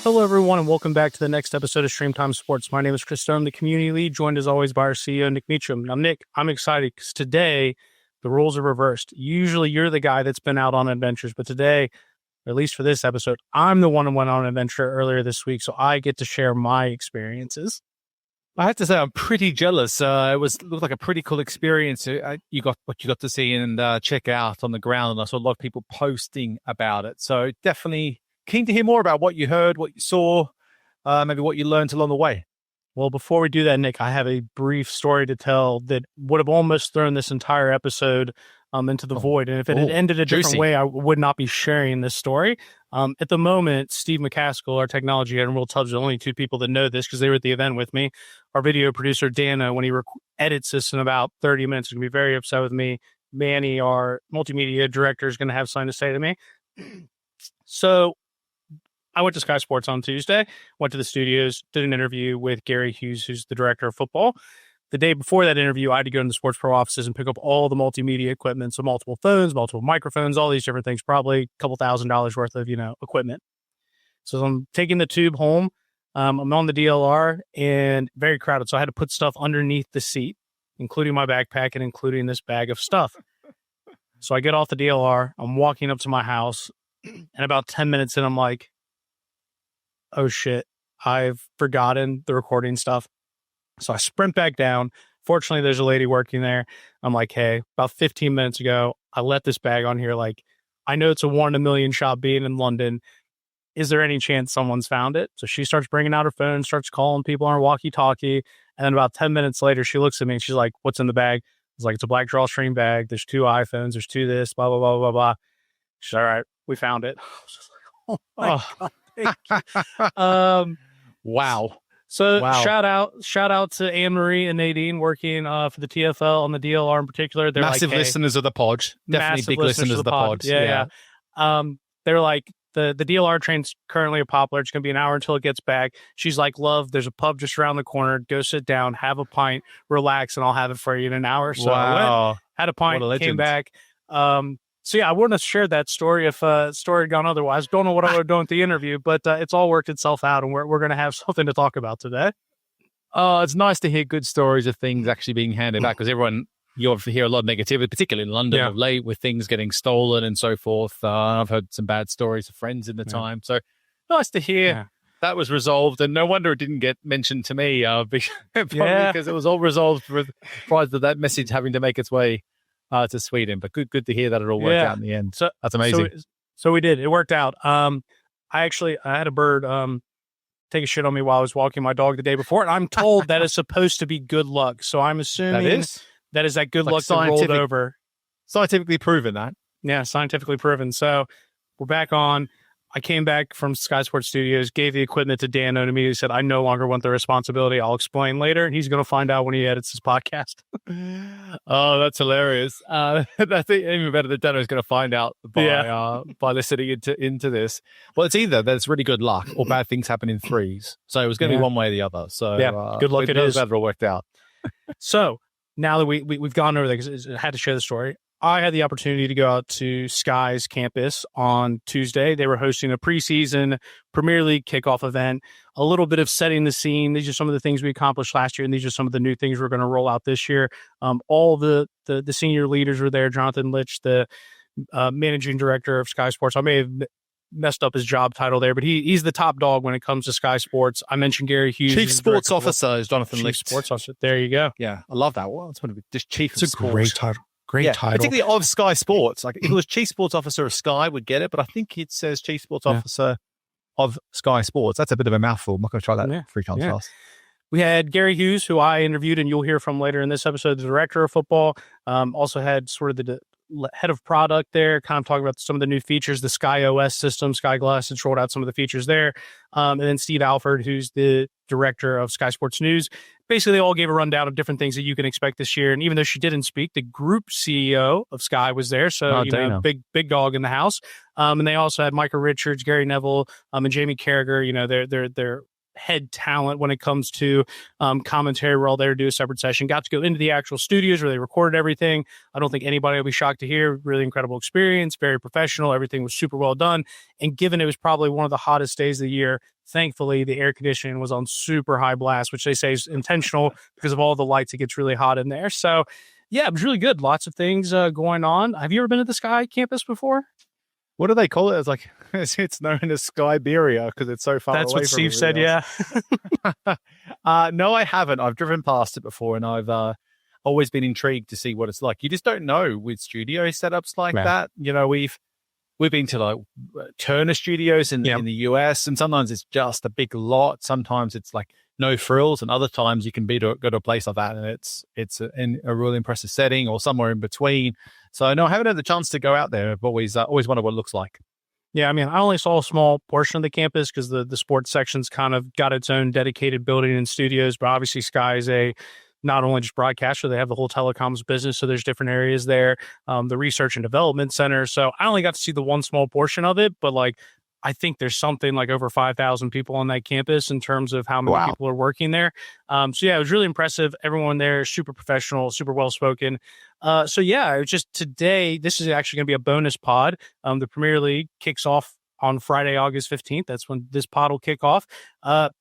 Hello, everyone, and welcome back to the next episode of StreamTime Sports. My name is Chris Stone, the community lead, joined as always by our CEO, Nick Meacham. Now, Nick, I'm excited because today the roles are reversed. Usually you're the guy that's been out on adventures, but today, or at least for this episode, I'm the one who went on an adventure earlier this week, so I get to share my experiences. I have to say, I'm pretty jealous. It looked like a pretty cool experience. You got to see and check out on the ground, and I saw a lot of people posting about it. So definitely keen to hear more about what you heard, what you saw, maybe what you learned along the way. Well, before we do that, Nick, I have a brief story to tell that would have almost thrown this entire episode into the void. And if it had ended a different way, I would not be sharing this story. At the moment, Steve McCaskill, our technology head, and Will Tubbs are the only two people that know this because they were at the event with me. Our video producer, Dana, when he edits this in about 30 minutes, is going to be very upset with me. Manny, our multimedia director, is going to have something to say to me. So I went to Sky Sports on Tuesday, went to the studios, did an interview with Gary Hughes, who's the director of football. The day before that interview, I had to go to the Sports Pro offices and pick up all the multimedia equipment, so multiple phones, multiple microphones, all these different things, probably a couple $1,000s worth of, equipment. So I'm taking the tube home. I'm on the DLR and very crowded, so I had to put stuff underneath the seat, including my backpack and including this bag of stuff. So I get off the DLR, I'm walking up to my house, and about 10 minutes in, I'm like, oh shit, I've forgotten the recording stuff. So I sprint back down. Fortunately, there's a lady working there. I'm like, hey, about 15 minutes ago, I let this bag on here. Like, I know it's a 1 in a million shot being in London. Is there any chance someone's found it? So she starts bringing out her phone, starts calling people on her walkie-talkie. And then about 10 minutes later, she looks at me and she's like, what's in the bag? It's like, it's a black drawstring bag. There's 2 iPhones. There's 2 this, blah, blah, blah, blah, blah. She's all right. We found it. I was just like, oh my God. Wow. So shout out to Anne-Marie and Nadine working for the TFL on the DLR in particular. They're massive like, hey, listeners of the pod. Definitely big listeners of the pod. Yeah. They're like, the DLR train's currently popular. It's going to be an hour until it gets back. She's like, love, there's a pub just around the corner. Go sit down, have a pint, relax, and I'll have it for you in an hour. So I went, had a pint, came back. So yeah, I wouldn't have shared that story if story had gone otherwise. Don't know what I would have done with the interview, but it's all worked itself out, and we're going to have something to talk about today. It's nice to hear good stories of things actually being handed back, because you obviously hear a lot of negativity, particularly in London of late, with things getting stolen and so forth. I've heard some bad stories of friends in the time. So nice to hear that was resolved, and no wonder it didn't get mentioned to me because it was all resolved prior to that message having to make its way to Sweden. But good to hear that it all worked out in the end. So that's amazing. So we did. It worked out. I had a bird take a shit on me while I was walking my dog the day before, and I'm told that is supposed to be good luck. So I'm assuming that is that good luck that rolled over. Scientifically proven that. Yeah, scientifically proven. So we're back on. I came back from Sky Sports Studios, gave the equipment to Dan, and immediately said, I no longer want the responsibility. I'll explain later. And he's going to find out when he edits his podcast. Oh, that's hilarious. I think even better that Dano's going to find out by listening into this. Well, it's either that's really good luck or bad things happen in threes. So it was going to be one way or the other. So good luck it is. That all worked out. So now that we've gone over there, because I had to share the story, I had the opportunity to go out to Sky's campus on Tuesday. They were hosting a preseason Premier League kickoff event, a little bit of setting the scene. These are some of the things we accomplished last year, and these are some of the new things we're going to roll out this year. All the senior leaders were there. Jonathan Litch, the managing director of Sky Sports. I may have messed up his job title there, but he's the top dog when it comes to Sky Sports. I mentioned Gary Hughes. Chief Sports Officer is Jonathan Litch. Chief Sports Officer. There you go. Yeah, I love that. Well, it's one of the Chief of Sports. It's a great title. Great title. Particularly of Sky Sports. Like if it was Chief Sports Officer of Sky, would get it, but I think it says Chief Sports Officer of Sky Sports. That's a bit of a mouthful. I'm not going to try that 3 times fast. We had Gary Hughes, who I interviewed, and you'll hear from later in this episode, the director of football. Also had sort of the head of product there, kind of talking about some of the new features, the Sky OS system, Sky Glass, and rolled out some of the features there. And then Steve Alford, who's the director of Sky Sports News. Basically, they all gave a rundown of different things that you can expect this year. And even though she didn't speak, the group CEO of Sky was there. So, big dog in the house. And they also had Micah Richards, Gary Neville, and Jamie Carragher. They're head talent when it comes to commentary. We're all there to do a separate session. Got to go into the actual studios where they recorded everything. I don't think anybody will be shocked to hear. Really incredible experience, very professional. Everything was super well done. And given it was probably one of the hottest days of the year, thankfully the air conditioning was on super high blast, which they say is intentional because of all the lights. It gets really hot in there. So yeah, it was really good. Lots of things going on. Have you ever been to the Sky campus before? What do they call it? It's like it's known as Skyberia because it's so far away. That's what Steve said. Else. Yeah. No, I haven't. I've driven past it before, and I've always been intrigued to see what it's like. You just don't know with studio setups like that. You know, we've been to like Turner Studios in the US, and sometimes it's just a big lot. Sometimes it's like no frills, and other times you can go to a place like that, and it's a really impressive setting or somewhere in between. So no, I haven't had the chance to go out there. I've always wondered what it looks like. Yeah, I mean, I only saw a small portion of the campus because the sports section's kind of got its own dedicated building and studios. But obviously, Sky is not only just broadcaster, they have the whole telecoms business. So there's different areas there, the research and development center. So I only got to see the one small portion of it, but like, I think there's something like over 5,000 people on that campus in terms of how many people are working there. So yeah, it was really impressive. Everyone there, super professional, super well-spoken. So yeah, it was just today, this is actually going to be a bonus pod. The Premier League kicks off on Friday, August 15th. That's when this pod will kick off.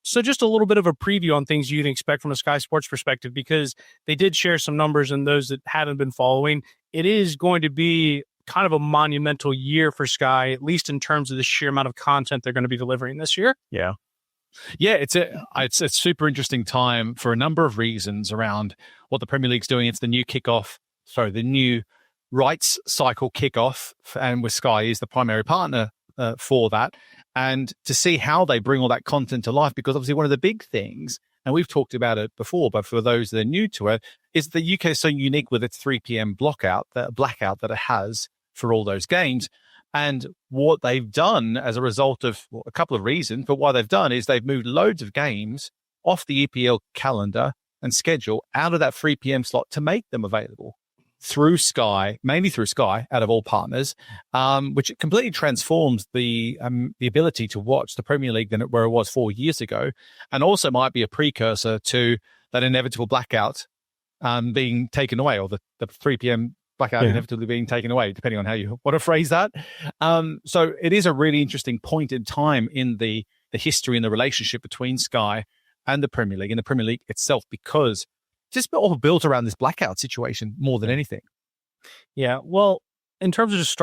So just a little bit of a preview on things you can expect from a Sky Sports perspective, because they did share some numbers, and those that haven't been following, it is going to be kind of a monumental year for Sky, at least in terms of the sheer amount of content they're going to be delivering this year. Yeah. Yeah, it's a super interesting time for a number of reasons around what the Premier League's doing. It's the new rights cycle kickoff, and with Sky is the primary partner for that, and to see how they bring all that content to life, because obviously one of the big things, and we've talked about it before, but for those that are new to it, is the UK is so unique with its 3 p.m. blackout that it has for all those games. And what they've done as a result of a couple of reasons, but what they've done is they've moved loads of games off the EPL calendar and schedule out of that 3 p.m. slot to make them available through Sky, mainly through Sky, out of all partners, which completely transforms the ability to watch the Premier League than where it was 4 years ago, and also might be a precursor to that inevitable blackout being taken away, or the 3 p.m. blackout inevitably being taken away, depending on how you want to phrase that. So it is a really interesting point in time in the history and the relationship between Sky and the Premier League and the Premier League itself, because just all built around this blackout situation more than anything. Yeah, well, in terms of just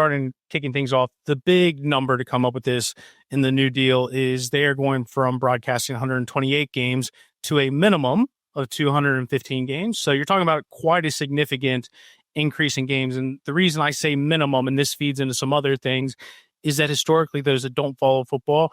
kicking things off, the big number to come up with this in the new deal is they are going from broadcasting 128 games to a minimum of 215 games. So you're talking about quite a significant increase in games. And the reason I say minimum, and this feeds into some other things, is that historically, those that don't follow football,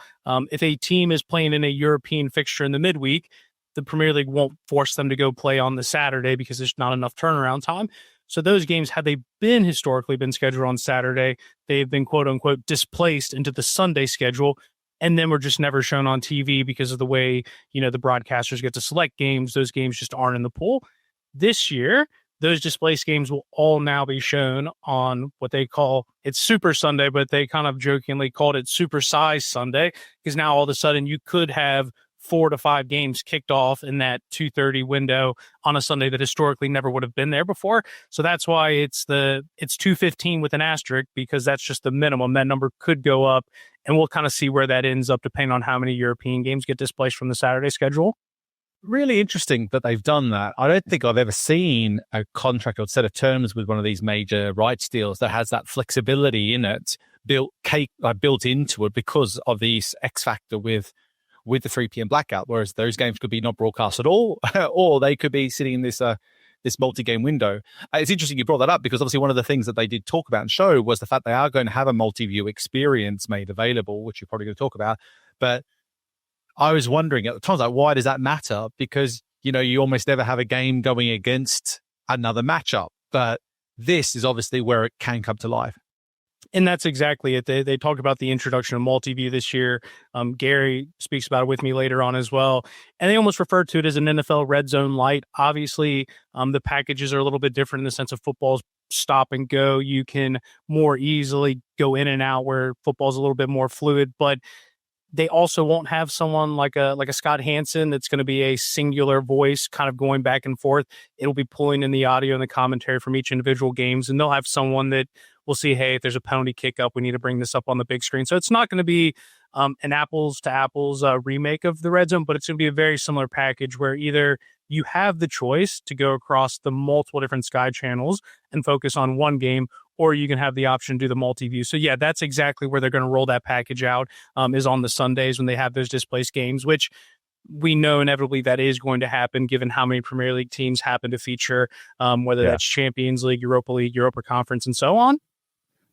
if a team is playing in a European fixture in the midweek, the Premier League won't force them to go play on the Saturday because there's not enough turnaround time. So those games, had they historically been scheduled on Saturday, they've been quote unquote displaced into the Sunday schedule, and then were just never shown on TV because of the way, the broadcasters get to select games. Those games just aren't in the pool. This year, those displaced games will all now be shown on what they call, it's Super Sunday, but they kind of jokingly called it Super Size Sunday, because now all of a sudden you could have 4 to 5 games kicked off in that 2:30 window on a Sunday that historically never would have been there before. So that's why it's 215 with an asterisk, because that's just the minimum. That number could go up, and we'll kind of see where that ends up depending on how many European games get displaced from the Saturday schedule. Really interesting that they've done that. I don't think I've ever seen a contract or set of terms with one of these major rights deals that has that flexibility in it built into it because of this X factor with the 3 p.m. blackout, whereas those games could be not broadcast at all, or they could be sitting in this multi-game window. It's interesting you brought that up, because obviously one of the things that they did talk about and show was the fact they are going to have a multi-view experience made available, which you're probably going to talk about. But I was wondering at the time, like, why does that matter? Because, you almost never have a game going against another matchup. But this is obviously where it can come to life. And that's exactly it. They talk about the introduction of multi-view this year. Gary speaks about it with me later on as well. And they almost refer to it as an NFL Red Zone Light. Obviously, the packages are a little bit different in the sense of football's stop and go. You can more easily go in and out, where football's a little bit more fluid. But They also won't have someone like a Scott Hansen that's going to be a singular voice kind of going back and forth. It'll be pulling in the audio and the commentary from each individual games, and they'll have someone that will see, hey, if there's a penalty kick up, we need to bring this up on the big screen. So it's not going to be an apples to apples remake of the Red Zone, but it's going to be a very similar package where either you have the choice to go across the multiple different Sky channels and focus on one game, or you can have the option to do the multi-view. So yeah, that's exactly where they're going to roll that package out, is on the Sundays when they have those displaced games, which we know inevitably that is going to happen given how many Premier League teams happen to feature, whether that's Champions League, Europa Conference, and so on.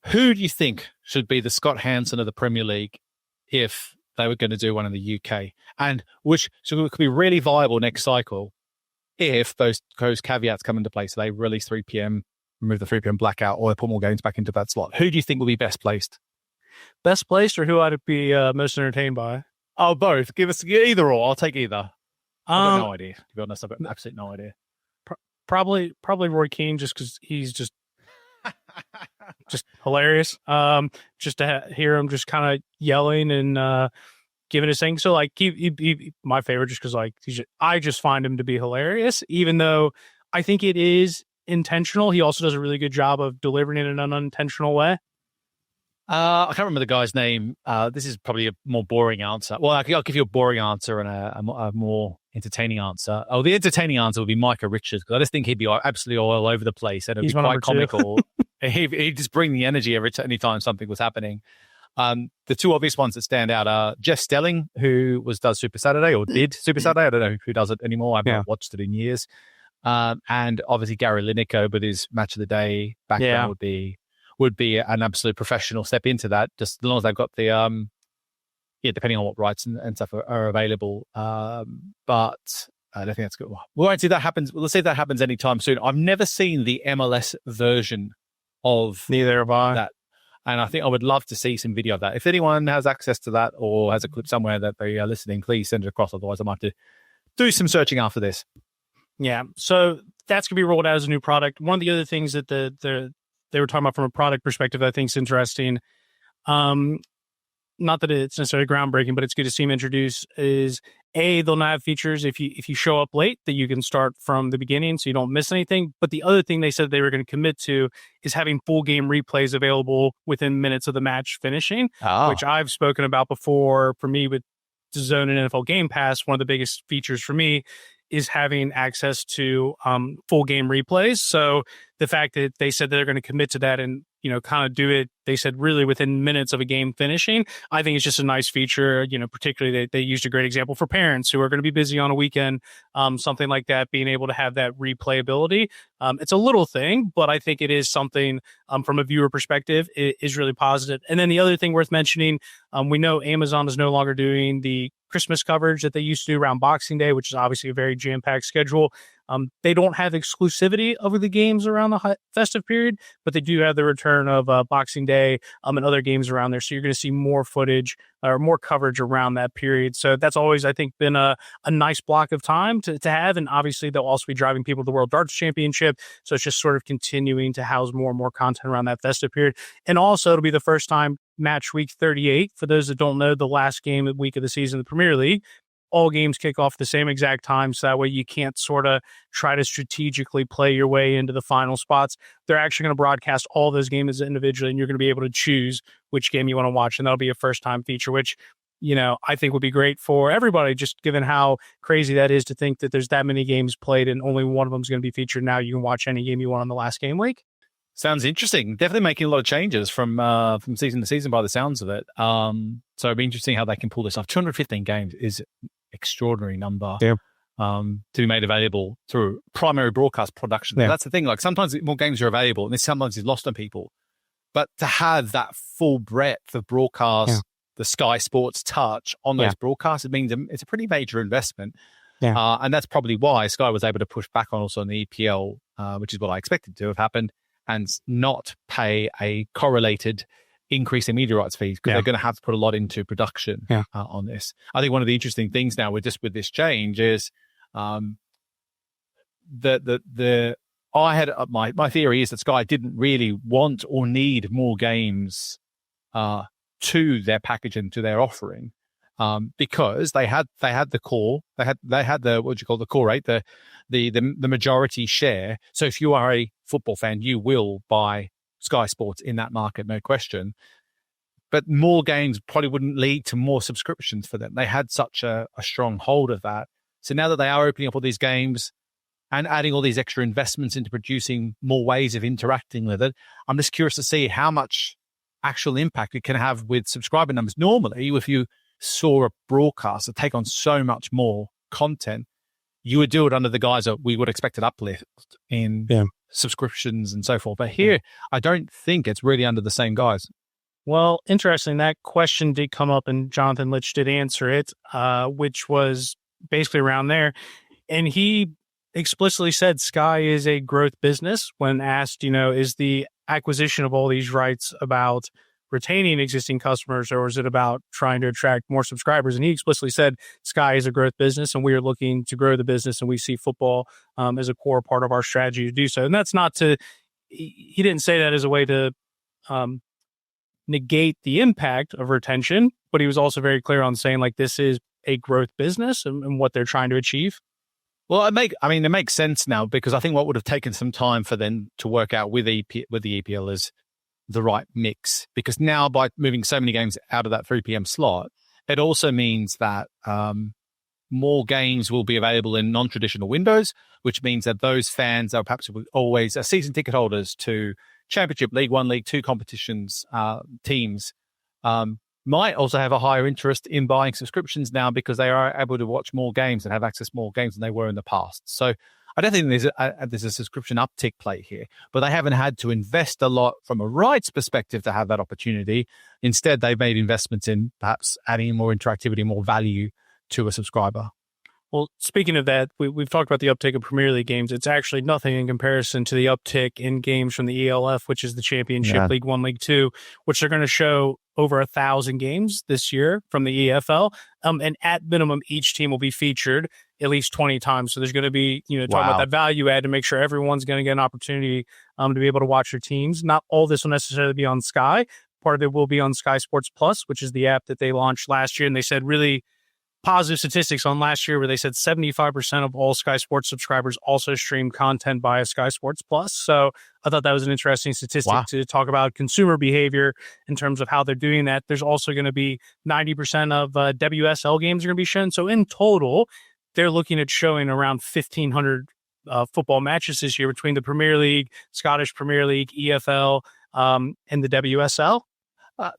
Who do you think should be the Scott Hansen of the Premier League if they were going to do one in the UK? And which so it could be really viable next cycle if those caveats come into place. So they release 3 p.m., remove the 3 p.m. blackout, or they put more games back into that slot. Who do you think will be best placed? Best placed, or who I'd be most entertained by? Oh, both. Give us either or. I'll take either. I've got no idea. To be honest, I've got absolutely no idea. Probably Roy Keane, just because he's just hilarious. Just to hear him just kind of yelling and giving his thing. So like he my favorite, just because like I just find him to be hilarious, even though I think it is intentional. He also does a really good job of delivering it in an unintentional way. I can't remember the guy's name. This is probably a more boring answer. Well, I'll give you a boring answer and a more entertaining answer. Oh, the entertaining answer would be Micah Richards, because I just think he'd be absolutely all over the place and it'd be quite comical. He'd just bring the energy any time something was happening. The two obvious ones that stand out are Jeff Stelling, who does Super Saturday or did Super Saturday. I don't know who does it anymore. I've not watched it in years. And obviously Gary Lineker, but his match of the day background would be an absolute professional step into that, just as long as they've got the depending on what rights and stuff are available. But I don't think that's good. We won't see that happens. Let's see if that happens anytime soon. I've never seen the MLS version of neither have I. That. And I think I would love to see some video of that. If anyone has access to that or has a clip somewhere that they are listening, please send it across. Otherwise, I might have to do some searching after this. Yeah. So that's going to be rolled out as a new product. One of the other things that they were talking about from a product perspective that I think is interesting, not that it's necessarily groundbreaking, but it's good to see them introduce, is they'll now have features if you show up late that you can start from the beginning so you don't miss anything. But the other thing they said they were going to commit to is having full game replays available within minutes of the match finishing, which I've spoken about before. For me, with DAZN and NFL Game Pass, one of the biggest features for me is having access to full game replays. So the fact that they said that they're going to commit to that and, kind of do it, they said really within minutes of a game finishing, I think it's just a nice feature. Particularly they used a great example for parents who are going to be busy on a weekend, something like that, being able to have that replayability. It's a little thing, but I think it is something from a viewer perspective, it is really positive. And then the other thing worth mentioning, we know Amazon is no longer doing the Christmas coverage that they used to do around Boxing Day, which is obviously a very jam-packed schedule. They don't have exclusivity over the games around the festive period, but they do have the return of Boxing Day and other games around there. So you're going to see more footage or more coverage around that period. So that's always, I think, been a nice block of time to have. And obviously, they'll also be driving people to the World Darts Championship. So it's just sort of continuing to house more and more content around that festive period. And also, it'll be the first time match week 38. For those that don't know, the last game of week of the season of the Premier League, all games kick off at the same exact time. So that way you can't sort of try to strategically play your way into the final spots. They're actually going to broadcast all those games individually, and you're going to be able to choose which game you want to watch. And that'll be a first time feature, which, I think would be great for everybody, just given how crazy that is to think that there's that many games played and only one of them is going to be featured. Now you can watch any game you want on the last game week. Sounds interesting. Definitely making a lot of changes from season to season by the sounds of it. So it'll be interesting how they can pull this off. 215 games is extraordinary number to be made available through primary broadcast production. That's the thing. Like sometimes more games are available and sometimes it's lost on people. But to have that full breadth of broadcast, the Sky Sports touch on those broadcasts, it means it's a pretty major investment. And that's probably why Sky was able to push back on also on the EPL, which is what I expected to have happened, and not pay a correlated increase in media rights fees, because they're going to have to put a lot into production on this. I think one of the interesting things now with this change is my theory is that Sky didn't really want or need more games to their package and to their offering. because they had the core, they had the what do you call the core rate, the majority share. So if you are a football fan, you will buy Sky Sports in that market, no question. But more games probably wouldn't lead to more subscriptions for them. They had such a strong hold of that. So now that they are opening up all these games and adding all these extra investments into producing more ways of interacting with it, I'm just curious to see how much actual impact it can have with subscriber numbers. Normally, if you saw a broadcaster take on so much more content, you would do it under the guise of we would expect an uplift in subscriptions and so forth. But here, I don't think it's really under the same guise. Well, interesting. That question did come up and Jonathan Litch did answer it, which was basically around there. And he explicitly said Sky is a growth business when asked, is the acquisition of all these rights about retaining existing customers or is it about trying to attract more subscribers? And he explicitly said Sky is a growth business and we are looking to grow the business and we see football as a core part of our strategy to do so. And that's not to, he didn't say that as a way to negate the impact of retention, but he was also very clear on saying like this is a growth business and what they're trying to achieve. Well, it makes sense now because I think what would have taken some time for them to work out with the EPL is the right mix. Because now by moving so many games out of that 3 p.m. slot, it also means that more games will be available in non-traditional windows, which means that those fans are perhaps always season ticket holders to Championship, League One, League Two competitions, teams might also have a higher interest in buying subscriptions now because they are able to watch more games and have access to more games than they were in the past. So I don't think there's a subscription uptick play here, but they haven't had to invest a lot from a rights perspective to have that opportunity. Instead, they've made investments in perhaps adding more interactivity, more value to a subscriber. Well, speaking of that, we've talked about the uptick of Premier League games. It's actually nothing in comparison to the uptick in games from the ELF, which is the Championship, League One, League Two, which they're going to show over 1,000 games this year from the EFL. And at minimum, each team will be featured at least 20 times. So there's going to be, talking about that value add to make sure everyone's going to get an opportunity to be able to watch their teams. Not all this will necessarily be on Sky. Part of it will be on Sky Sports Plus, which is the app that they launched last year. And they said really positive statistics on last year where they said 75% of all Sky Sports subscribers also stream content via Sky Sports Plus. So I thought that was an interesting statistic to talk about consumer behavior in terms of how they're doing that. There's also going to be 90% of WSL games are going to be shown. So in total, they're looking at showing around 1,500 football matches this year between the Premier League, Scottish Premier League, EFL, and the WSL.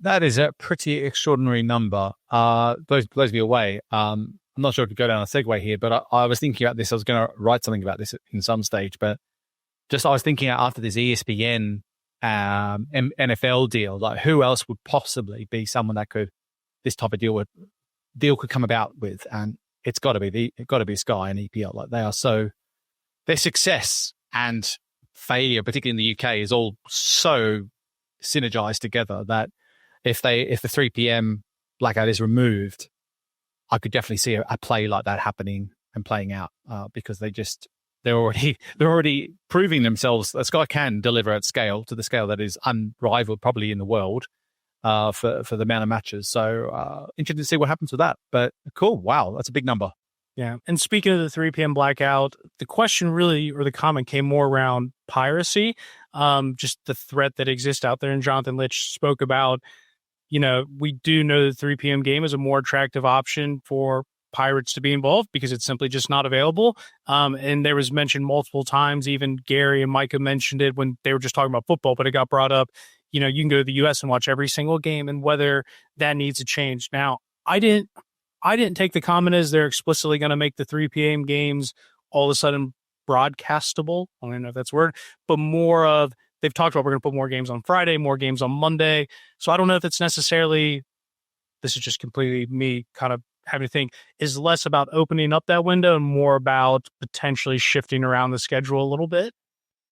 That is a pretty extraordinary number. Blows me away. I'm not sure if we go down a segue here, but I was thinking about this. I was going to write something about this in some stage, but I was thinking after this ESPN NFL deal, like who else would possibly be someone that this type of deal could come about with, and it's got to be Sky and EPL. Like their success and failure, particularly in the UK, is all so synergized together that if the 3 p.m. blackout is removed, I could definitely see a play like that happening and playing out because they're already proving themselves that Sky can deliver at scale, to the scale that is unrivaled probably in the world for the amount of matches. So interesting to see what happens with that. But cool, wow, that's a big number. Yeah, and speaking of the 3 p.m. blackout, the question really, or the comment came more around piracy, just the threat that exists out there. And Jonathan Litch spoke about, we do know the 3 p.m. game is a more attractive option for pirates to be involved because it's simply just not available. And there was mentioned multiple times, even Gary and Micah mentioned it when they were just talking about football, but it got brought up, you can go to the U.S. and watch every single game and whether that needs to change. Now, I didn't take the comment as they're explicitly going to make the 3 p.m. games all of a sudden broadcastable. I don't know if that's a word, but more of they've talked about we're going to put more games on Friday, more games on Monday. So I don't know if it's necessarily, this is just completely me kind of having to think, is less about opening up that window and more about potentially shifting around the schedule a little bit.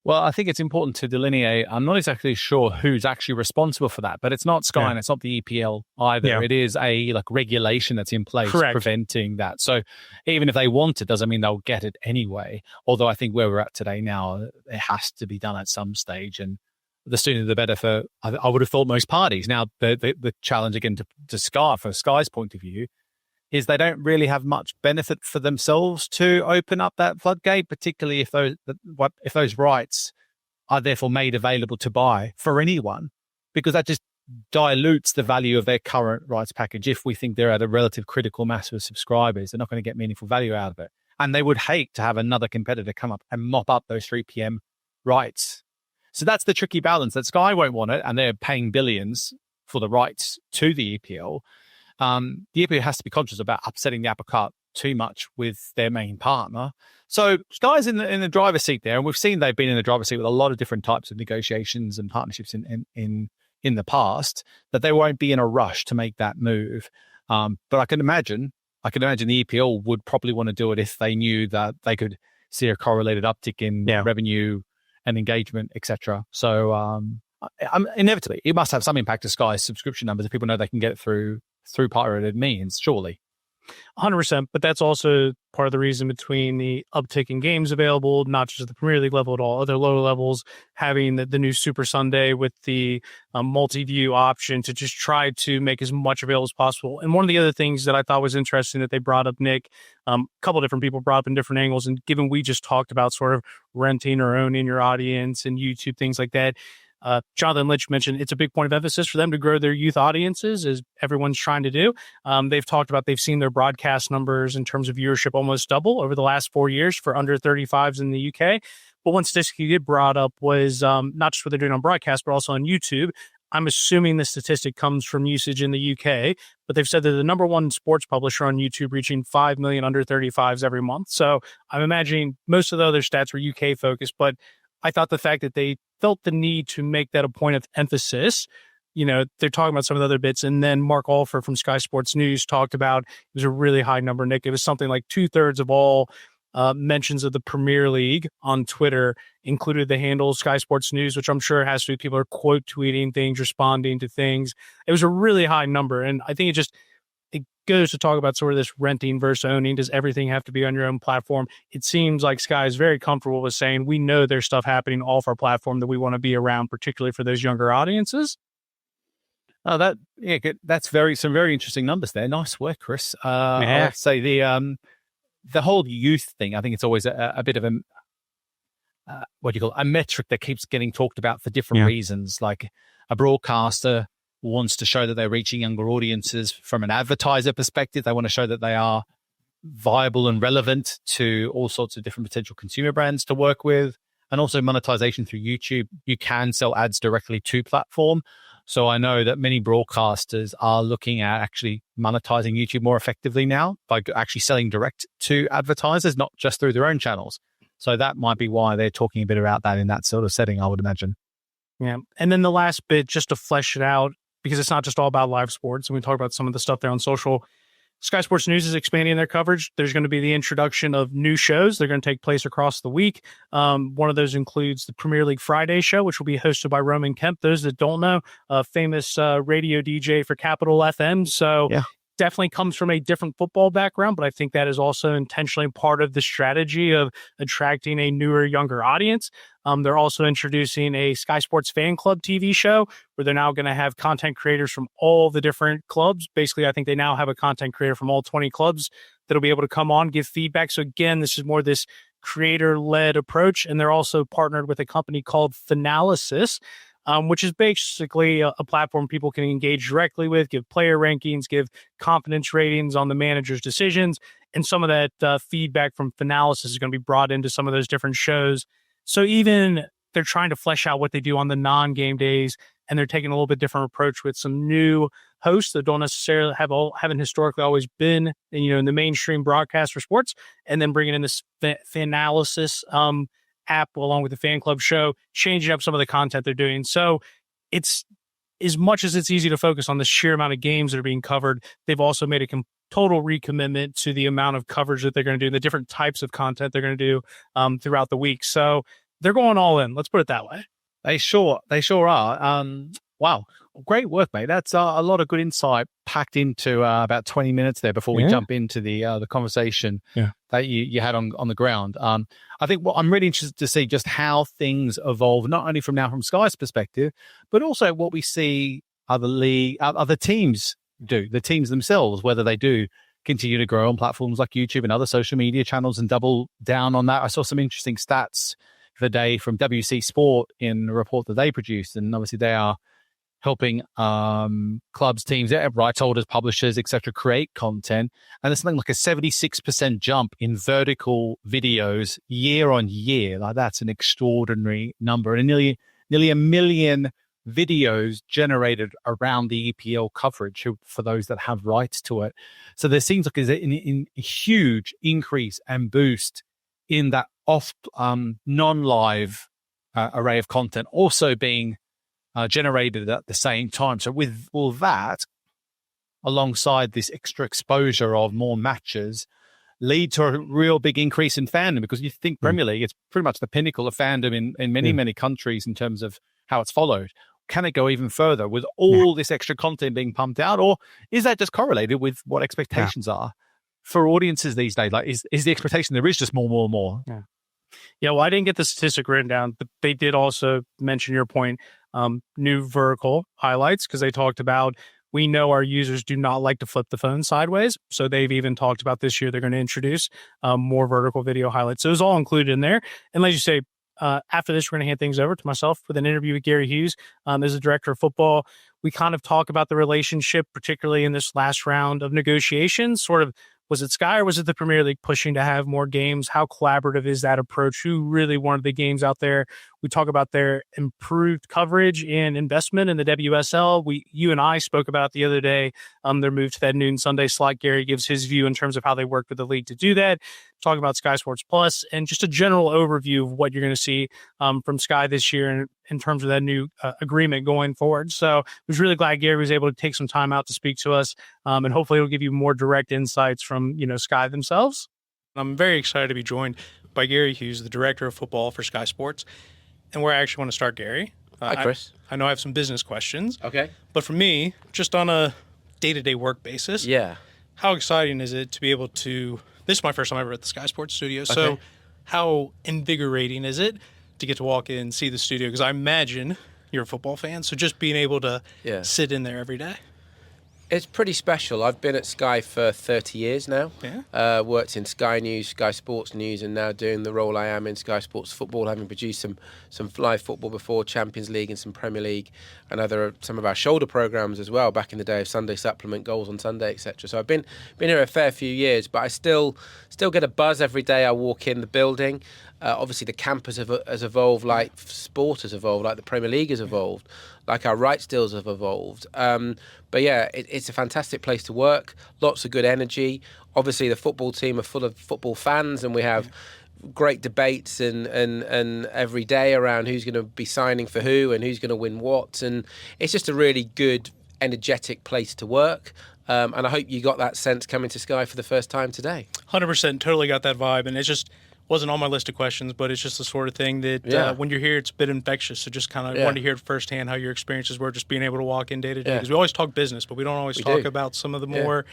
Well, I think it's important to delineate. I'm not exactly sure who's actually responsible for that, but it's not Sky and it's not the EPL either. Yeah. It is a regulation that's in place preventing that. So even if they want it, doesn't mean they'll get it anyway. Although I think where we're at today now, it has to be done at some stage, and the sooner the better for, I would have thought, most parties. Now, the challenge again to Sky, from Sky's point of view, is they don't really have much benefit for themselves to open up that floodgate, particularly if those rights are therefore made available to buy for anyone, because that just dilutes the value of their current rights package. If we think they're at a relative critical mass of subscribers, they're not going to get meaningful value out of it. And they would hate to have another competitor come up and mop up those 3 p.m. rights. So that's the tricky balance, that Sky won't want it, and they're paying billions for the rights to the EPL. The EPL has to be conscious about upsetting the apple cart too much with their main partner. So Sky's in the driver's seat there, and we've seen they've been in the driver's seat with a lot of different types of negotiations and partnerships in the past, that they won't be in a rush to make that move. But I can imagine the EPL would probably want to do it if they knew that they could see a correlated uptick in revenue and engagement, etc. So inevitably, it must have some impact to Sky's subscription numbers if people know they can get it through pirated means, surely. 100%, but that's also part of the reason between the uptick in games available, not just at the Premier League level, at all other lower levels, having the new Super Sunday with the multi-view option to just try to make as much available as possible. And one of the other things that I thought was interesting that they brought up, Nick, a couple of different people brought up in different angles, and given we just talked about sort of renting or owning your audience and YouTube, things like that, Jonathan Lynch mentioned it's a big point of emphasis for them to grow their youth audiences, as everyone's trying to do. They've talked about they've seen their broadcast numbers in terms of viewership almost double over the last 4 years for under 35s in the UK. But one statistic you did brought up was not just what they're doing on broadcast, but also on YouTube. I'm assuming the statistic comes from usage in the UK, but they've said they're the number one sports publisher on YouTube, reaching 5 million under 35s every month. So I'm imagining most of the other stats were UK focused, but I thought the fact that they felt the need to make that a point of emphasis, they're talking about some of the other bits. And then Mark Alford from Sky Sports News talked about, it was a really high number, Nick. It was something like 2/3 of all mentions of the Premier League on Twitter included the handle Sky Sports News, which I'm sure has to be people are quote tweeting things, responding to things. It was a really high number. And I think it goes to talk about sort of this renting versus owning. Does everything have to be on your own platform? It seems like Sky is very comfortable with saying, we know there's stuff happening off our platform that we want to be around, particularly for those younger audiences. Oh, that's some very interesting numbers there. Nice work, Chris. I would say the whole youth thing, I think it's always a bit of a metric that keeps getting talked about for different reasons. Like a broadcaster wants to show that they're reaching younger audiences from an advertiser perspective. They want to show that they are viable and relevant to all sorts of different potential consumer brands to work with. And also monetization through YouTube. You can sell ads directly to platform. So I know that many broadcasters are looking at actually monetizing YouTube more effectively now by actually selling direct to advertisers, not just through their own channels. So that might be why they're talking a bit about that in that sort of setting, I would imagine. Yeah. And then the last bit, just to flesh it out, because it's not just all about live sports, and we talk about some of the stuff there on social. Sky Sports News is expanding their coverage. There's going to be the introduction of new shows. They're going to take place across the week. One of those includes the Premier League Friday show, which will be hosted by Roman Kemp. Those that don't know, a famous radio DJ for Capital FM. So definitely comes from a different football background, but I think that is also intentionally part of the strategy of attracting a newer, younger audience. They're also introducing a Sky Sports Fan Club TV show where they're now going to have content creators from all the different clubs. Basically, I think they now have a content creator from all 20 clubs that'll be able to come on, give feedback. So again, this is more this creator-led approach, and they're also partnered with a company called Finalysis, which is basically a platform people can engage directly with, give player rankings, give confidence ratings on the manager's decisions. And some of that feedback from Finalysis is going to be brought into some of those different shows. So even they're trying to flesh out what they do on the non-game days, and they're taking a little bit different approach with some new hosts that don't necessarily haven't historically always been, in the mainstream broadcast for sports, and then bringing in this Finalysis app along with the fan club show, changing up some of the content they're doing. So it's, as much as it's easy to focus on the sheer amount of games that are being covered, they've also made a total recommitment to the amount of coverage that they're going to do, the different types of content they're going to do throughout the week. So they're going all in. Let's put it that way. They sure are. Wow. Great work, mate. That's a lot of good insight packed into about 20 minutes there before we jump into the conversation that you had on the ground. I think what I'm really interested to see just how things evolve, not only from Sky's perspective, but also what we see other teams do, the teams themselves, whether they do continue to grow on platforms like YouTube and other social media channels and double down on that. I saw some interesting stats the day from WC Sport in a report that they produced, and obviously they are helping clubs, teams, rights holders, publishers, etc., create content. And there's something like a 76% jump in vertical videos year on year. Like, that's an extraordinary number, and nearly 1 million videos generated around the EPL coverage for those that have rights to it. So there seems like a huge increase and boost in that non-live array of content also being generated at the same time. So with all that, alongside this extra exposure of more matches, lead to a real big increase in fandom, because you think Premier League, it's pretty much the pinnacle of fandom in many countries in terms of how it's followed. Can it go even further with all this extra content being pumped out, or is that just correlated with what expectations are for audiences these days? Like, is the expectation there is just more? Yeah, well, I didn't get the statistic written down, but they did also mention your point, new vertical highlights, because they talked about, we know our users do not like to flip the phone sideways. So they've even talked about this year they're going to introduce more vertical video highlights. So it was all included in there. And like you say, after this, we're going to hand things over to myself with an interview with Gary Hughes as the director of football. We kind of talk about the relationship, particularly in this last round of negotiations, sort of, was it Sky or was it the Premier League pushing to have more games? How collaborative is that approach? Who really wanted the games out there? We talk about their improved coverage and investment in the WSL. You and I spoke about the other day, their move to that noon Sunday slot. Gary gives his view in terms of how they worked with the league to do that. Talking about Sky Sports Plus and just a general overview of what you're going to see from Sky this year in terms of that new agreement going forward. So I was really glad Gary was able to take some time out to speak to us, and hopefully it'll give you more direct insights from Sky themselves. I'm very excited to be joined by Gary Hughes, the director of football for Sky Sports. And where I actually want to start, Gary. Hi, Chris. I know I have some business questions. Okay. But for me, just on a day-to-day work basis, how exciting is it to be able to, this is my first time ever at the Sky Sports studio, so how invigorating is it to get to walk in and see the studio? Because I imagine you're a football fan, so just being able to sit in there every day. It's pretty special. I've been at Sky for 30 years now. Worked in Sky News, Sky Sports News, and now doing the role I am in Sky Sports Football, having produced some live football before, Champions League and some Premier League, and some of our shoulder programmes as well, back in the day of Sunday Supplement, Goals on Sunday, etc. So I've been here a fair few years, but I still get a buzz every day I walk in the building. Obviously, the campus has evolved, like sport has evolved, like the Premier League has evolved, like our rights deals have evolved. But yeah, it's a fantastic place to work, lots of good energy. Obviously, the football team are full of football fans, and we have great debates and every day around who's going to be signing for who and who's going to win what. And it's just a really good, energetic place to work. And I hope you got that sense coming to Sky for the first time today. 100%, totally got that vibe. And it's just wasn't on my list of questions, but it's just the sort of thing that when you're here, it's a bit infectious. So just kind of wanted to hear firsthand how your experiences were, just being able to walk in day to day. Because we always talk business, but we don't always talk about some of the more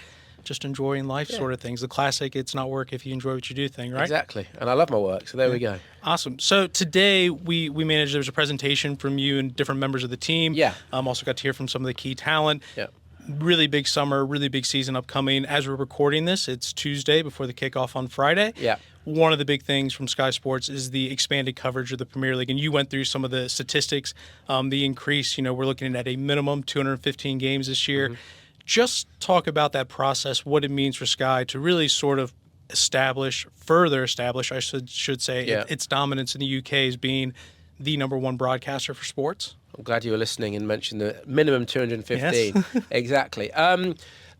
just enjoying life sort of things. The classic, it's not work if you enjoy what you do thing, right? Exactly. And I love my work, so there we go. Awesome. So today we managed, there was a presentation from you and different members of the team. Also got to hear from some of the key talent. Really big summer, really big season upcoming. As we're recording this, it's Tuesday before the kickoff on Friday. One of the big things from Sky Sports is the expanded coverage of the Premier League. And you went through some of the statistics, the increase. We're looking at a minimum 215 games this year. Just talk about that process, what it means for Sky to really sort of further establish, I should say, its dominance in the UK as being the number one broadcaster for sports. I'm glad you were listening and mentioned the minimum 215. Exactly.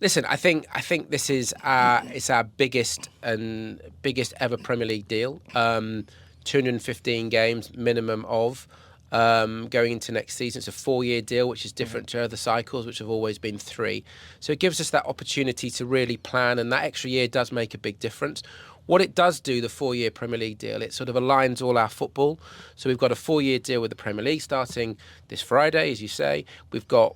Listen, I think this is it's our biggest ever Premier League deal. 215 games minimum of going into next season. It's a 4-year deal, which is different to other cycles, which have always been 3. So it gives us that opportunity to really plan, and that extra year does make a big difference. What it does do, the 4-year Premier League deal, it sort of aligns all our football. So we've got a 4-year deal with the Premier League starting this Friday, as you say. We've got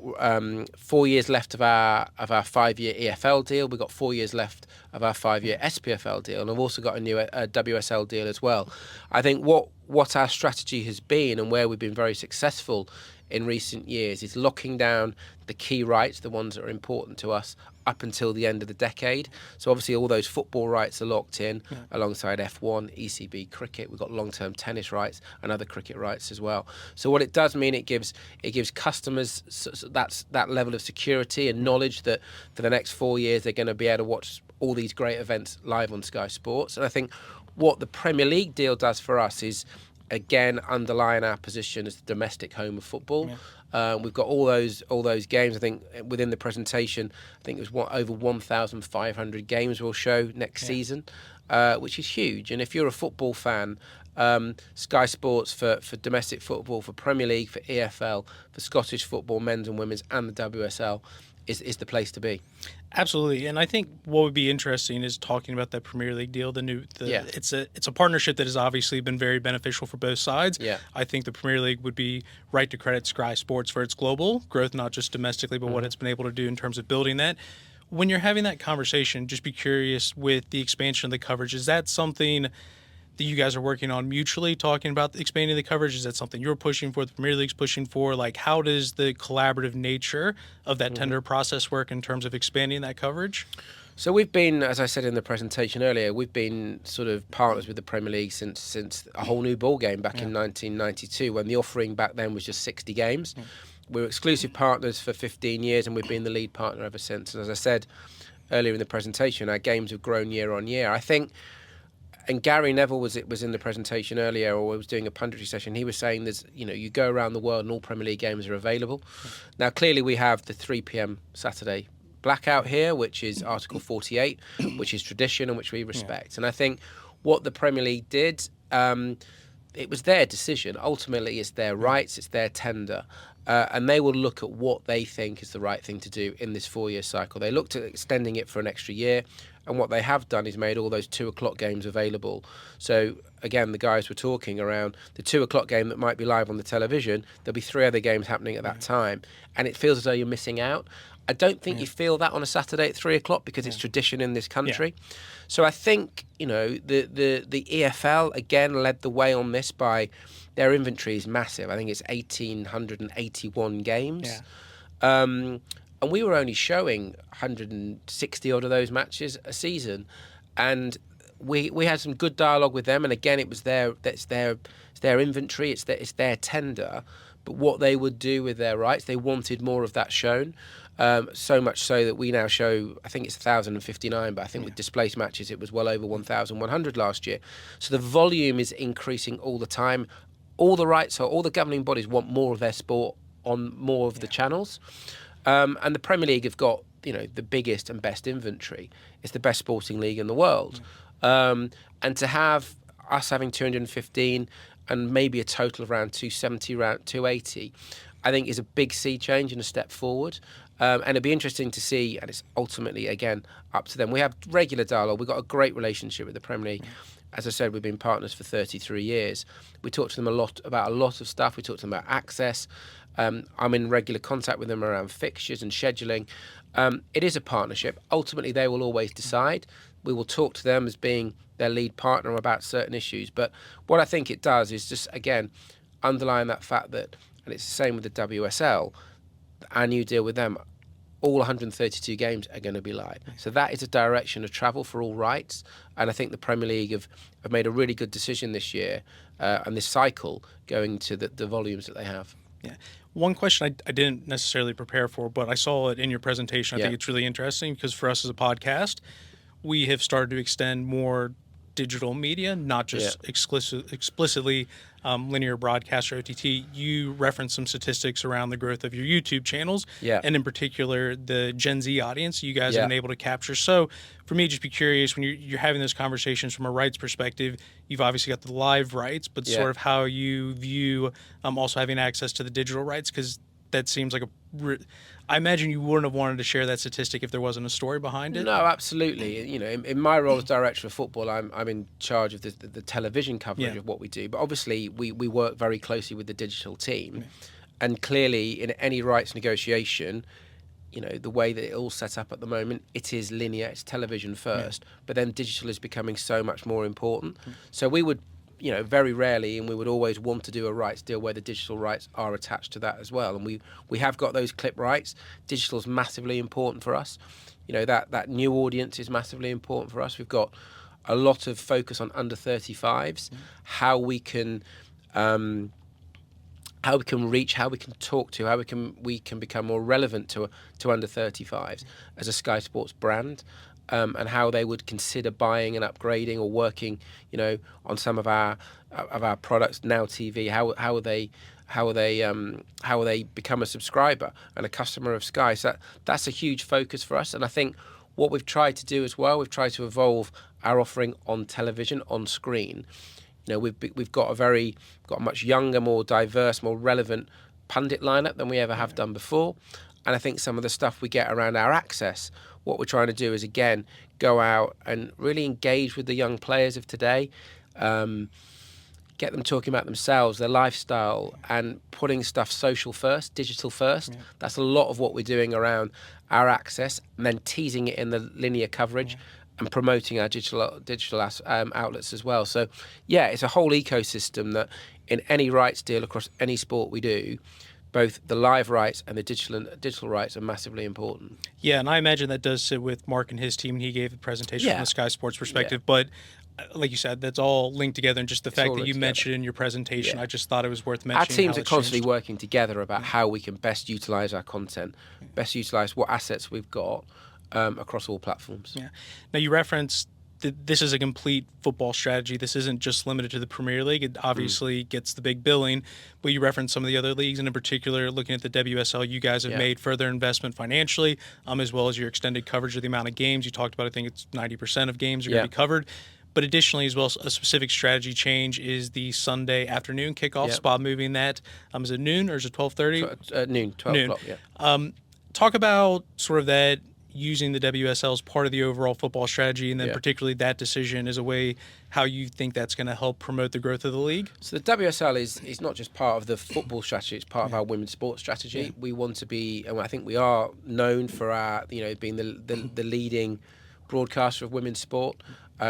4 years left of our 5-year EFL deal. We've got 4 years left of our 5-year SPFL deal, and I've also got a new WSL deal as well. I think what our strategy has been and where we've been very successful in recent years is locking down the key rights, the ones that are important to us, up until the end of the decade. So obviously all those football rights are locked in alongside F1, ECB cricket. We've got long-term tennis rights and other cricket rights as well. So what it does mean, it gives customers that level of security and knowledge that for the next 4 years they're going to be able to watch all these great events live on Sky Sports. And I think what the Premier League deal does for us is, again, underline our position as the domestic home of football. We've got all those games. I think within the presentation, I think it was over 1,500 games we'll show next season, which is huge. And if you're a football fan, Sky Sports for domestic football, for Premier League, for EFL, for Scottish football, men's and women's, and the WSL is the place to be. Absolutely, and I think what would be interesting is talking about that Premier League deal. It's a partnership that has obviously been very beneficial for both sides. Yeah. I think the Premier League would be right to credit Sky Sports for its global growth, not just domestically, but what it's been able to do in terms of building that. When you're having that conversation, just be curious with the expansion of the coverage. Is that something that you guys are working on mutually, talking about expanding the coverage? Is that something you're pushing for, the Premier League's pushing for? Like, how does the collaborative nature of that tender process work in terms of expanding that coverage? So we've been, as I said in the presentation earlier, we've been sort of partners with the Premier League since a whole new ball game back in 1992, when the offering back then was just 60 games. We were exclusive partners for 15 years, and we've been the lead partner ever since. And as I said earlier in the presentation, our games have grown year on year. I think, and Gary Neville was in the presentation earlier, or was doing a punditry session. He was saying you go around the world and all Premier League games are available. Now, clearly we have the 3 p.m. Saturday blackout here, which is Article 48, which is tradition and which we respect. And I think what the Premier League did, it was their decision. Ultimately, it's their rights, it's their tender. And they will look at what they think is the right thing to do in this 4-year cycle. They looked at extending it for an extra year. And what they have done is made all those 2 o'clock games available. So, again, the guys were talking around the 2 o'clock game that might be live on the television. There'll be 3 other games happening at that time. And it feels as though you're missing out. I don't think you feel that on a Saturday at 3 o'clock because it's tradition in this country. So I think, the EFL, again, led the way on this by their inventory is massive. I think it's 1,881 games. And we were only showing 160 odd of those matches a season, and we had some good dialogue with them. And again, it's their inventory, it's their tender. But what they would do with their rights, they wanted more of that shown. So much so that we now show, I think it's 1,059, but I think with displaced matches it was well over 1,100 last year. So the volume is increasing all the time. All the governing bodies want more of their sport on more of the channels. And the Premier League have got, the biggest and best inventory. It's the best sporting league in the world. And to have us having 215 and maybe a total of around 270, around 280, I think is a big sea change and a step forward. And it'd be interesting to see, and it's ultimately, again, up to them. We have regular dialogue. We've got a great relationship with the Premier League. As I said, we've been partners for 33 years. We talk to them a lot about a lot of stuff. We talk to them about access. I'm in regular contact with them around fixtures and scheduling. It is a partnership. Ultimately, they will always decide. We will talk to them as being their lead partner about certain issues. But what I think it does is just, again, underline that fact that, and it's the same with the WSL, our new deal with them, all 132 games are going to be live. So that is a direction of travel for all rights. And I think the Premier League have made a really good decision this year and this cycle going to the volumes that they have. Yeah. One question I didn't necessarily prepare for, but I saw it in your presentation. I think it's really interesting because for us as a podcast, we have started to extend more digital media, not just explicitly linear broadcast or OTT. You referenced some statistics around the growth of your YouTube channels, and in particular the Gen Z audience you guys have been able to capture. So for me, just be curious, when you're having those conversations from a rights perspective, you've obviously got the live rights, but sort of how you view also having access to the digital rights, because that seems like I imagine you wouldn't have wanted to share that statistic if there wasn't a story behind it. No, absolutely. In my role as director of football, I'm in charge of the television coverage of what we do. But obviously, we work very closely with the digital team, and clearly, in any rights negotiation, the way that it all set up at the moment, it is linear, it's television first, but then digital is becoming so much more important. So we would, very rarely, and we would always want to do a rights deal where the digital rights are attached to that as well. And we have got those clip rights. Digital is massively important for us. That new audience is massively important for us. We've got a lot of focus on under 35s, how we can reach, how we can talk to, how we can become more relevant to under 35s as a Sky Sports brand, and how they would consider buying and upgrading or working, on some of our products. Now TV, how they become a subscriber and a customer of Sky. So that's a huge focus for us. And I think what we've tried to do as well, we've tried to evolve our offering on television, on screen. We've got a much younger, more diverse, more relevant pundit lineup than we ever have done before. And I think some of the stuff we get around our access, what we're trying to do is, again, go out and really engage with the young players of today, get them talking about themselves, their lifestyle, and putting stuff social first, digital first. Yeah. That's a lot of what we're doing around our access, and then teasing it in the linear coverage and promoting our digital outlets as well. So, it's a whole ecosystem that in any rights deal across any sport we do, both the live rights and the digital rights are massively important. Yeah, and I imagine that does sit with Mark and his team. He gave the presentation from the Sky Sports perspective, but like you said, that's all linked together. And just the fact that you mentioned in your presentation, I just thought it was worth mentioning. Our teams are constantly working together about how we can best utilize our content, best utilize what assets we've got across all platforms. Yeah. Now, you referenced that this is a complete football strategy. This isn't just limited to the Premier League. It obviously gets the big billing, but you referenced some of the other leagues, and in particular, looking at the WSL, you guys have made further investment financially, as well as your extended coverage of the amount of games. You talked about, I think it's 90% of games are going to be covered. But additionally, as well, a specific strategy change is the Sunday afternoon kickoff spot, moving that. Is it noon or is it 12:30? Noon, 12 o'clock, Talk about sort of that, using the WSL as part of the overall football strategy, and then particularly that decision as a way how you think that's going to help promote the growth of the league. So the WSL is not just part of the football strategy, it's part of our women's sports strategy. We want to be, and I think we are known for our, being the leading broadcaster of women's sport.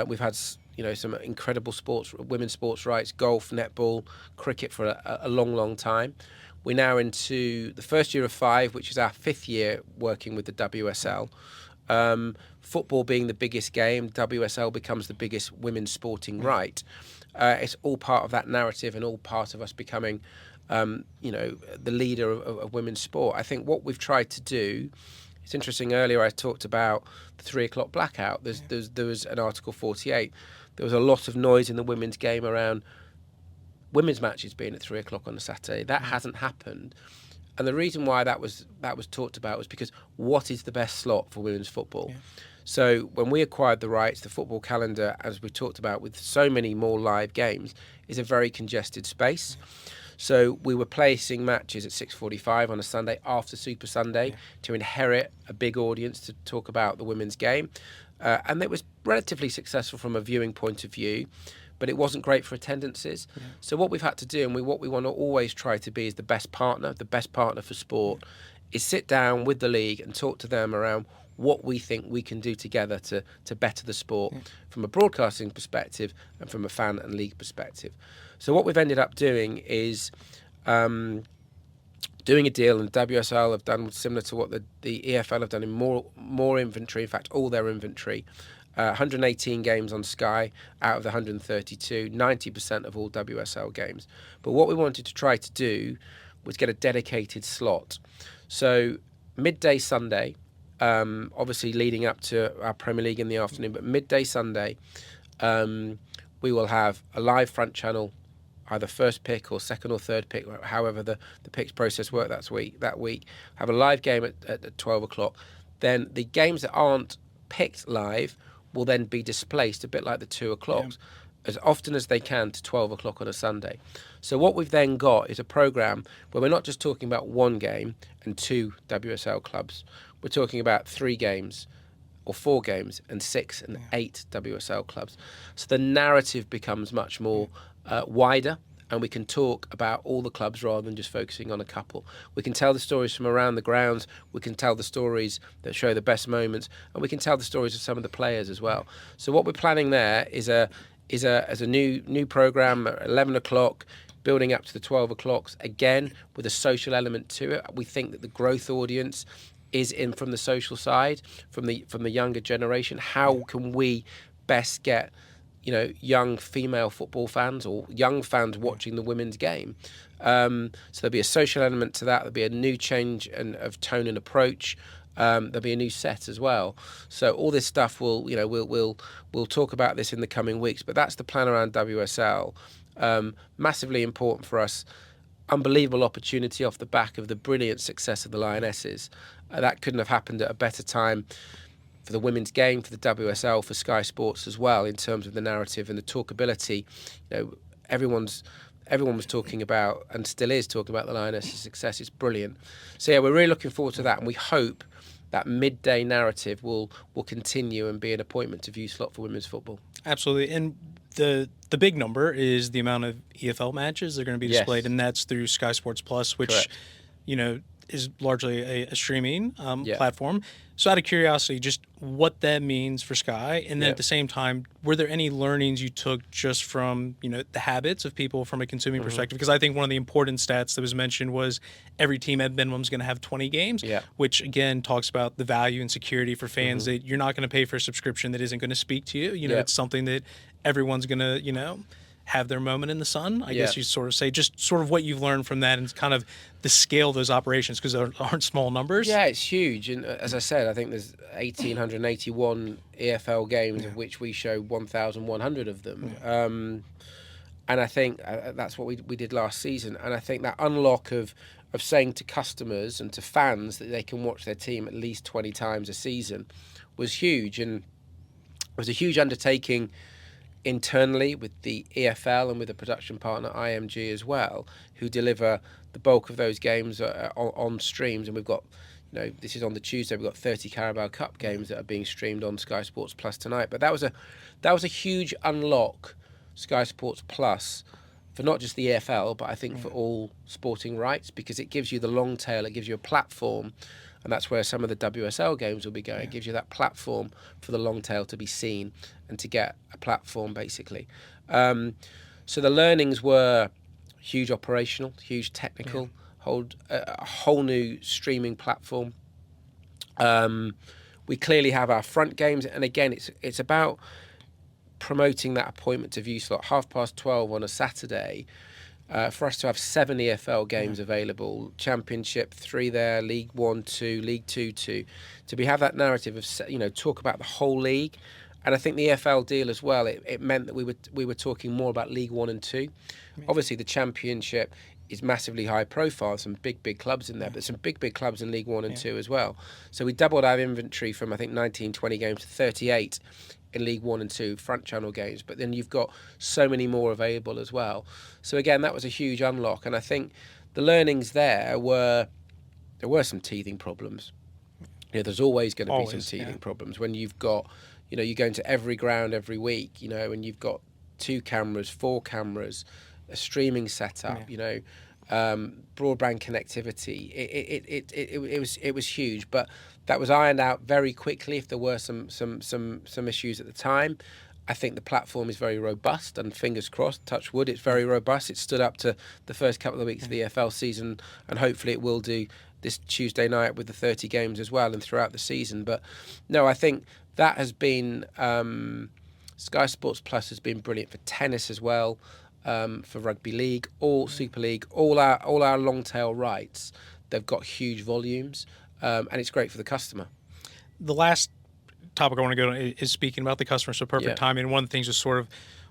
We've had some incredible women's sports rights, golf, netball, cricket for a long time. We're now into the first year of 5, which is our 5th year working with the WSL. Football being the biggest game, WSL becomes the biggest women's sporting right. It's all part of that narrative and all part of us becoming, the leader of women's sport. I think what we've tried to do, it's interesting, earlier I talked about the 3 o'clock blackout. There was an Article 48. There was a lot of noise in the women's game around women's matches being at 3 o'clock on a Saturday. That hasn't happened. And the reason why that was talked about was because what is the best slot for women's football? Yeah. So when we acquired the rights, the football calendar, as we talked about, with so many more live games, is a very congested space. So we were placing matches at 6:45 on a Sunday after Super Sunday to inherit a big audience to talk about the women's game. And it was relatively successful from a viewing point of view, but it wasn't great for attendances. Yeah. So what we've had to do, and what we want to always try to be, is the best partner for sport, is sit down with the league and talk to them around what we think we can do together to better the sport from a broadcasting perspective and from a fan and league perspective. So what we've ended up doing is doing a deal, and WSL have done similar to what the EFL have done in more inventory, in fact all their inventory. 118 games on Sky out of the 132, 90% of all WSL games. But what we wanted to try to do was get a dedicated slot. So midday Sunday, obviously leading up to our Premier League in the afternoon, but midday Sunday, we will have a live front channel, either first pick or second or third pick, however the picks process worked that week. Have a live game at 12 o'clock. Then the games that aren't picked live will then be displaced, a bit like the 2 o'clocks, as often as they can to 12 o'clock on a Sunday. So what we've then got is a programme where we're not just talking about 1 game and 2 WSL clubs. We're talking about 3 games or 4 games and 6 and 8 WSL clubs. So the narrative becomes much more wider and we can talk about all the clubs rather than just focusing on a couple. We can tell the stories from around the grounds, we can tell the stories that show the best moments, and we can tell the stories of some of the players as well. So what we're planning there is a new program at 11 o'clock, building up to the 12 o'clocks, again with a social element to it. We think that the growth audience is in from the social side, from the younger generation. How can we best get young female football fans or young fans watching the women's game? So there'll be a social element to that. There'll be a new change of tone and approach. There'll be a new set as well. So all this stuff we'll talk about this in the coming weeks. But that's the plan around WSL. Massively important for us. Unbelievable opportunity off the back of the brilliant success of the Lionesses. That couldn't have happened at a better time for the women's game, for the WSL, for Sky Sports as well, in terms of the narrative and the talkability. Everyone was talking about, and still is talking about, the Lionesses' success. It's brilliant. So yeah, we're really looking forward to that, and we hope that midday narrative will continue and be an appointment to view slot for women's football. Absolutely. And the big number is the amount of EFL matches that are going to be displayed, and that's through Sky Sports Plus, which Correct. Is largely a streaming platform. So out of curiosity, just what that means for Sky, and then at the same time, were there any learnings you took just from the habits of people from a consuming perspective? Because I think one of the important stats that was mentioned was every team at minimum is going to have 20 games, which again talks about the value and security for fans that you're not going to pay for a subscription that isn't going to speak to you. It's something that everyone's going to have their moment in the sun, I guess you sort of say. Just sort of what you've learned from that and kind of the scale of those operations, because there aren't small numbers. Yeah, it's huge. And as I said, I think there's 1,881 EFL games, of which we show 1,100 of them. And I think that's what we did last season. And I think that unlock of saying to customers and to fans that they can watch their team at least 20 times a season was huge. And it was a huge undertaking internally with the EFL and with the production partner IMG as well, who deliver the bulk of those games on streams. And we've got, this is on the Tuesday, we've got 30 Carabao Cup games that are being streamed on Sky Sports Plus tonight. But that was a huge unlock, Sky Sports Plus, for not just the EFL, but I think for all sporting rights, because it gives you the long tail, it gives you a platform. And that's where some of the WSL games will be going. It gives you that platform for the long tail to be seen and to get a platform, basically. So the learnings were huge operational, huge technical, a whole new streaming platform. We clearly have our front games. And again, it's about promoting that appointment to view slot, 12:30 on a Saturday. For us to have 7 EFL games available, Championship 3 there, League 1 2, League 2 2, to have that narrative of talk about the whole league. And I think the EFL deal as well, it meant that we were talking more about League 1 and 2. Obviously the Championship is massively high profile, some big clubs in there, but some big clubs in League 1 and 2 as well. So we doubled our inventory from I think 19-20 games to 38 in League 1 and 2 front channel games, but then you've got so many more available as well. So again, that was a huge unlock, and I think the learnings there were some teething problems. There's always going to be some teething problems when you've got, you go into every ground every week, and you've got 2 cameras, 4 cameras, a streaming setup, broadband connectivity. It was huge, but that was ironed out very quickly. If there were some issues at the time, I think the platform is very robust, and fingers crossed, touch wood, it's very robust. It stood up to the first couple of weeks of the EFL season, and hopefully it will do this Tuesday night with the 30 games as well and throughout the season. But no, I think that has been Sky Sports Plus has been brilliant for tennis as well, for rugby league, all Super League, all our long tail rights. They've got huge volumes. And it's great for the customer. The last topic I want to go to is speaking about the customer, so perfect timing. And one of the things is sort of,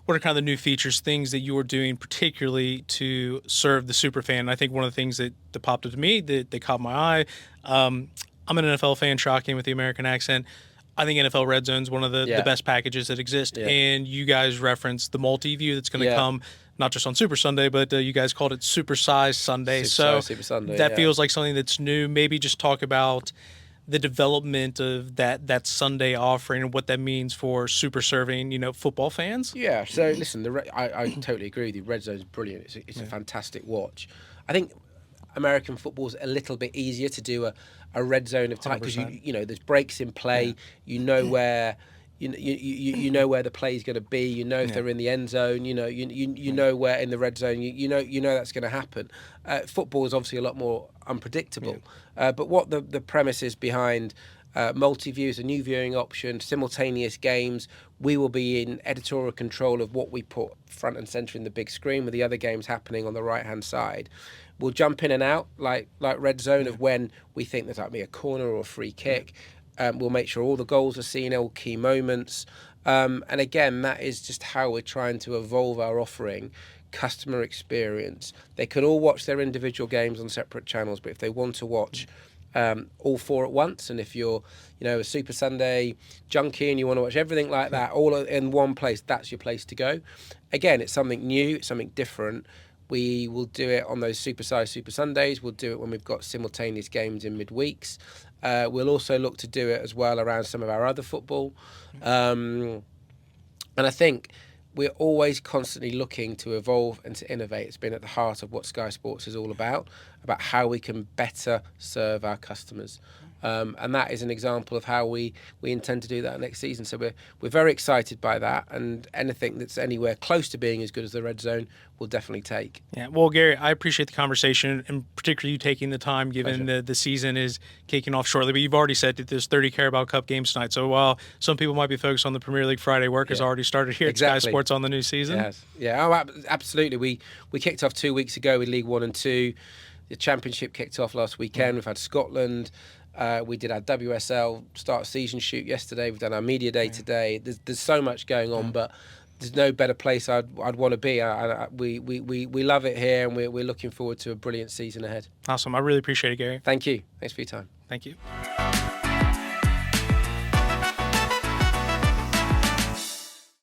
what are kind of the new features, things that you are doing particularly to serve the super fan? And I think one of the things that popped up to me, that caught my eye, I'm an NFL fan, shocking with the American accent. I think NFL Red Zone is one of the best packages that exist. Yeah. And you guys referenced the multi-view that's going to come, not just on Super Sunday, but you guys called it Super Size Sunday. Super Sunday, that feels like something that's new. Maybe just talk about the development of that Sunday offering and what that means for super serving, football fans? Yeah. So listen, I totally agree with you. Red Zone's brilliant. It's a fantastic watch. I think American football's a little bit easier to do a red zone of time because there's breaks in play. Yeah. You know where. You know where the play is going to be. You know if they're in the end zone. You know where in the red zone. You know that's going to happen. Football is obviously a lot more unpredictable. Yeah. But what the premise is behind multi-view is a new viewing option, simultaneous games. We will be in editorial control of what we put front and centre in the big screen with the other games happening on the right-hand side. We'll jump in and out like red zone of when we think there's like a corner or a free kick. We'll make sure all the goals are seen, all key moments. And again, that is just how we're trying to evolve our offering, customer experience. They can all watch their individual games on separate channels, but if they want to watch all four at once, and if you're a Super Sunday junkie and you want to watch everything like that all in one place, that's your place to go. Again, it's something new, it's something different. We will do it on those supersized Super Sundays. We'll do it when we've got simultaneous games in midweeks. We'll also look to do it as well around some of our other football. And I think we're always constantly looking to evolve and to innovate. It's been at the heart of what Sky Sports is all about how we can better serve our customers. And that is an example of how we intend to do that next season. So we're very excited by that, and anything that's anywhere close to being as good as the Red Zone we'll definitely take. Yeah, well, Gary, I appreciate the conversation, and particularly you taking the time, given the season is kicking off shortly. But you've already said that there's 30 Carabao Cup games tonight. So while some people might be focused on the Premier League Friday, work has already started here at Sky Sports on the new season. Yes. Yeah, absolutely. We kicked off 2 weeks ago with League 1 and 2. The Championship kicked off last weekend. We've had Scotland. We did our WSL start of season shoot yesterday. We've done our media day today. There's so much going on, but there's no better place I'd want to be. We love it here, and we're looking forward to a brilliant season ahead. Awesome. I really appreciate it, Gary. Thank you. Thanks for your time. Thank you.